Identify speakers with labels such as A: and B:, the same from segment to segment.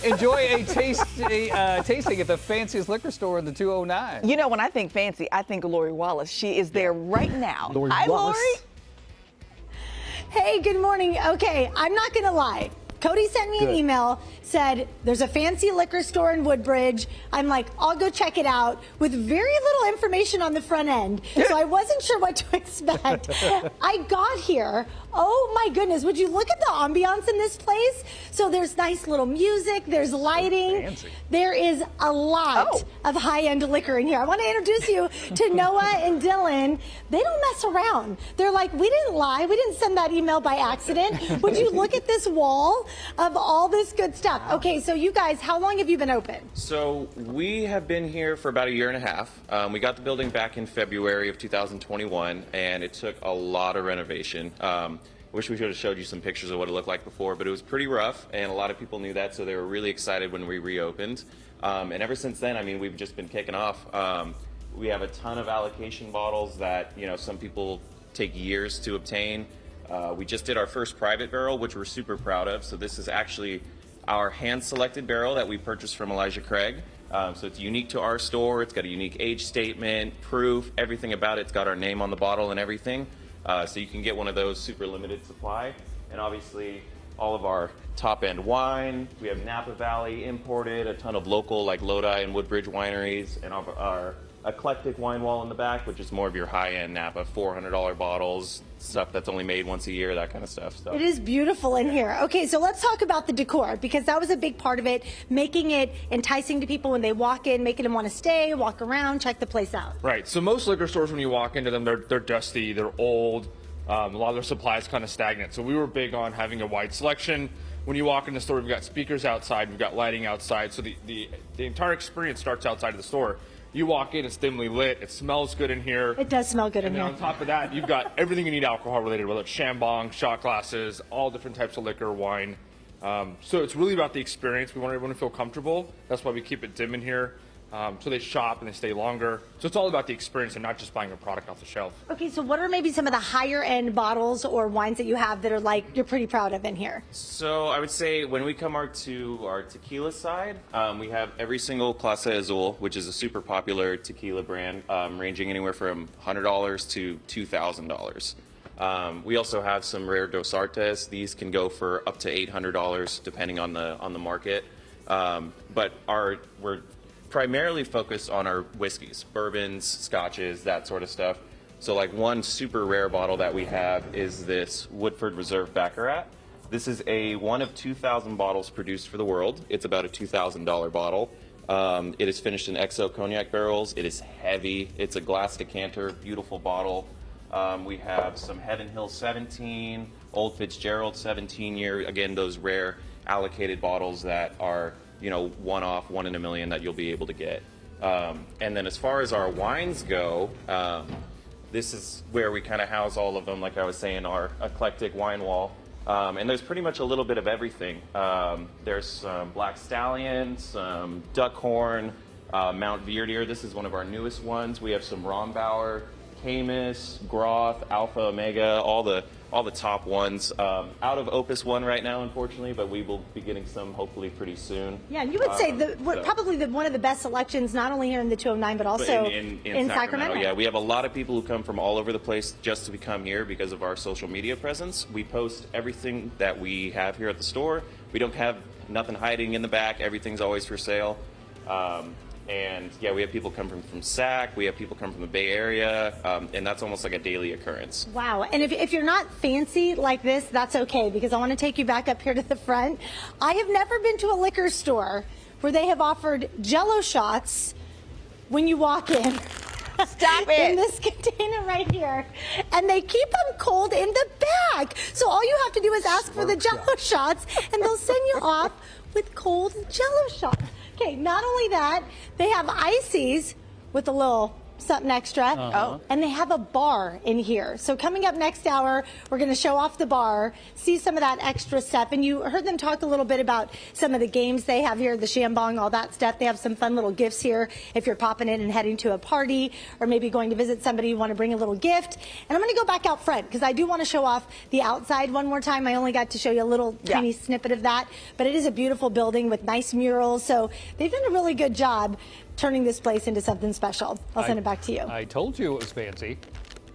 A: Enjoy a tasting at the fanciest liquor store in the 209.
B: You know, when I think fancy, I think of Lori Wallace. She is there right now.
C: Hi,
B: Wallace.
C: Lori. Hey, good morning. Okay, I'm not going to lie. Cody sent me an email, said there's a fancy liquor store in Woodbridge. I'm like, I'll go check it out, with very little information on the front end. So I wasn't sure what to expect. I got here. Oh my goodness, would you look at the ambiance in this place? So there's nice little music, there's lighting.
A: So
C: there is a lot of high-end liquor in here. I want to introduce you to Noah and Dylan. They don't mess around. They're like, we didn't lie. We didn't send that email by accident. Would you look at this wall of all this good stuff? Okay, so you guys, how long have you been open?
D: So we have been here for about a year and a half. We got the building back in February of 2021, and it took a lot of renovation. Wish we could have showed you some pictures of what it looked like before, but it was pretty rough, and a lot of people knew that, so they were really excited when we reopened. And ever since then, I mean, we've just been kicking off. We have a ton of allocation bottles that, you know, some people take years to obtain. We just did our first private barrel, which we're super proud of. So this is actually our hand-selected barrel that we purchased from Elijah Craig. So it's unique to our store. It's got a unique age statement, proof, everything about it. It's got our name on the bottle and everything. So you can get one of those super limited supply. And obviously all of our top-end wine. We have Napa Valley imported, a ton of local like Lodi and Woodbridge wineries, and our eclectic wine wall in the back, which is more of your high-end Napa, $400 bottles, stuff that's only made once a year, that kind of stuff. So
C: it is beautiful in here. Okay, so let's talk about the decor, because that was a big part of it, making it enticing to people when they walk in, making them want to stay, walk around, check the place out.
E: Right, so most liquor stores, when you walk into them, they're dusty, they're old, a lot of their supply is kind of stagnant. So we were big on having a wide selection. When you walk in the store, we've got speakers outside, we've got lighting outside, so the entire experience starts outside of the store. You walk in, it's dimly lit, it smells good in here.
C: It does smell good in here.
E: And on top of that, you've got everything you need alcohol related, whether it's shambong, shot glasses, all different types of liquor, wine. So it's really about the experience. We want everyone to feel comfortable. That's why we keep it dim in here. So they shop and they stay longer. So it's all about the experience and not just buying a product off the shelf.
C: Okay, so what are maybe some of the higher end bottles or wines that you have that are like you're pretty proud of in here?
D: So I would say when we come to our tequila side, we have every single Clase Azul, which is a super popular tequila brand, ranging anywhere from $100 to $2,000. We also have some rare Dos Artes. These can go for up to $800 depending on the market. But we're primarily focused on our whiskeys, bourbons, scotches, that sort of stuff. So like one super rare bottle that we have is this Woodford Reserve Baccarat. This is a one of 2,000 bottles produced for the world. It's about a $2,000 bottle. It is finished in XO cognac barrels. It is heavy. It's a glass decanter, beautiful bottle. We have some Heaven Hill 17, Old Fitzgerald 17-year, again, those rare allocated bottles that are, you know, one-off, one in a million that you'll be able to get. And then as far as our wines go, this is where we kind of house all of them, like I was saying, our eclectic wine wall. And there's pretty much a little bit of everything. There's some Black Stallion, some Duckhorn, Mount Verdier. This is one of our newest ones. We have some Rombauer, Camus, Groth, Alpha, Omega, all the top ones. Out of Opus 1 right now, unfortunately, but we will be getting some hopefully pretty soon.
C: Yeah, and you would say probably one of the best selections, not only here in the 209, but also in Sacramento.
D: Yeah, we have a lot of people who come from all over the place just to come here because of our social media presence. We post everything that we have here at the store. We don't have nothing hiding in the back. Everything's always for sale. And yeah, we have people come from SAC, we have people come from the Bay Area, and that's almost like a daily occurrence.
C: Wow, and if you're not fancy like this, that's okay, because I want to take you back up here to the front. I have never been to a liquor store where they have offered Jello shots when you walk in.
B: Stop it.
C: In this container right here. And they keep them cold in the bag. So all you have to do is ask for the Jello shots, and they'll send you off with cold Jello shots. Okay, not only that, they have ices with a little something extra.
B: Oh.
C: And they have a bar in here. So coming up next hour, we're going to show off the bar, see some of that extra stuff. And you heard them talk a little bit about some of the games they have here, the shambong, all that stuff. They have some fun little gifts here if you're popping in and heading to a party or maybe going to visit somebody, you want to bring a little gift. And I'm going to go back out front because I do want to show off the outside one more time. I only got to show you a little tiny snippet of that, but it is a beautiful building with nice murals. So they've done a really good job turning this place into something special. I'll send it back to you.
A: I told you it was fancy.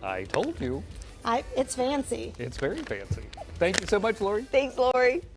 A: I told you.
C: It's fancy.
A: It's very fancy. Thank you so much, Lori.
B: Thanks, Lori.